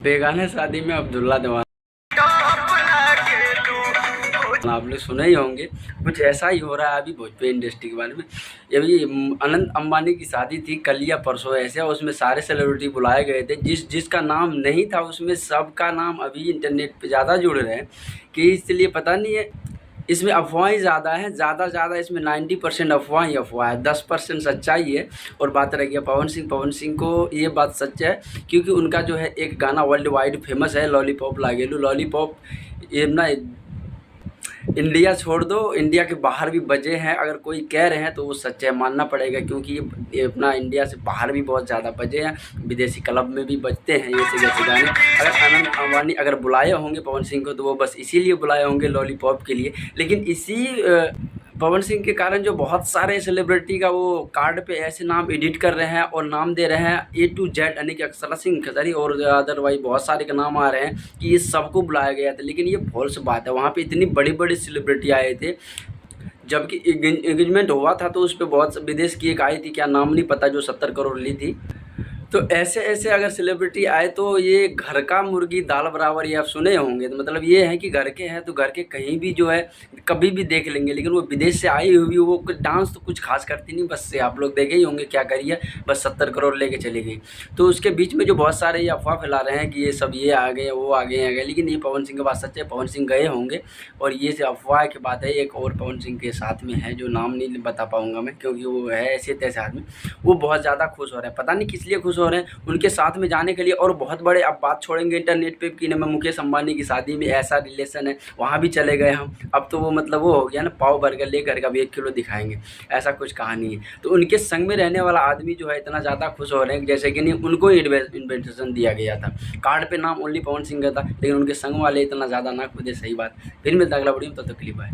बेगाना शादी में अब्दुल्ला दीवाना, आप लोग सुने ही होंगे। कुछ ऐसा ही हो रहा है अभी भोजपुरी इंडस्ट्री के बारे में। ये भी अनंत अंबानी की शादी थी कल या परसों ऐसे, और उसमें सारे सेलिब्रिटी बुलाए गए थे। जिसका नाम नहीं था उसमें सबका नाम अभी इंटरनेट पे ज़्यादा जुड़ रहे हैं कि इसलिए पता नहीं है, इसमें अफ़वाहें ज़्यादा हैं, ज़्यादा इसमें 90% अफ़वाह ही अफ़वाह है, 10% सच्चाई है। और बात रह गया पवन सिंह को, ये बात सच है क्योंकि उनका जो है एक गाना वर्ल्ड वाइड फेमस है, लॉलीपॉप लागेलू। लॉलीपॉप ये ना इंडिया छोड़ दो, इंडिया के बाहर भी बजे हैं। अगर कोई कह रहे हैं तो वो सच है, मानना पड़ेगा क्योंकि ये अपना इंडिया से बाहर भी बहुत ज़्यादा बजे हैं, विदेशी क्लब में भी बजते हैं ये जैसे गाने। अगर अनंत अंबानी अगर बुलाए होंगे पवन सिंह को तो वो बस इसीलिए बुलाए होंगे लॉलीपॉप के लिए। लेकिन इसी पवन सिंह के कारण जो बहुत सारे सेलिब्रिटी का वो कार्ड पे ऐसे नाम एडिट कर रहे हैं और नाम दे रहे हैं A to Z, यानी कि अक्षरा सिंह खजरी और अदरवाइज बहुत सारे के नाम आ रहे हैं कि ये सबको बुलाया गया था। लेकिन ये फॉल्स बात है, वहाँ पे इतनी बड़ी बड़ी सेलिब्रिटी आए थे, जबकि एंगेजमेंट हुआ था तो उस पर बहुत विदेश की एक आई थी, क्या नाम नहीं पता, जो 70 करोड़ ली थी। तो ऐसे अगर सेलिब्रिटी आए तो ये घर का मुर्गी दाल बराबर, ये आप सुने होंगे। तो मतलब ये है कि घर के हैं तो घर के कहीं भी जो है कभी भी देख लेंगे। लेकिन वो विदेश से आई हुई वो डांस तो कुछ खास करती नहीं, बस से आप लोग देखे ही होंगे क्या करिए, बस 70 करोड़ लेके चली गई। तो उसके बीच में जो बहुत सारे ये अफवाह फैला रहे हैं कि ये सब ये आ गए वो आ गए, लेकिन ये पवन सिंह की बात सच है, पवन सिंह गए होंगे। और ये से अफवाह की बात है, एक और पवन सिंह के साथ में है जो नाम नहीं बता पाऊँगा मैं क्योंकि वो है ऐसे तैसे आदमी, वो बहुत ज़्यादा खुश हो रहे हैं, पता नहीं किस लिए खुश हो रहे हैं उनके साथ में जाने के लिए। और बहुत बड़े, अब बात छोड़ेंगे इंटरनेट पे कि ना, मैं मुकेश अंबानी की शादी में ऐसा रिलेशन है वहाँ भी चले गए हम। अब तो वो मतलब वो हो गया ना, पाव बर्गर लेकर कभी 1 किलो दिखाएंगे, ऐसा कुछ कहानी है। तो उनके संग में रहने वाला आदमी जो है इतना ज़्यादा खुश हो रहे हैं जैसे कि नहीं उनको ही इन्विटेशन दिया गया था, कार्ड पे नाम ओनली पवन सिंह का था, लेकिन उनके संग वाले इतना ज़्यादा ना खुदे। सही बात। फिर मिलता अगला वीडियो में, तब तक के लिए बाय।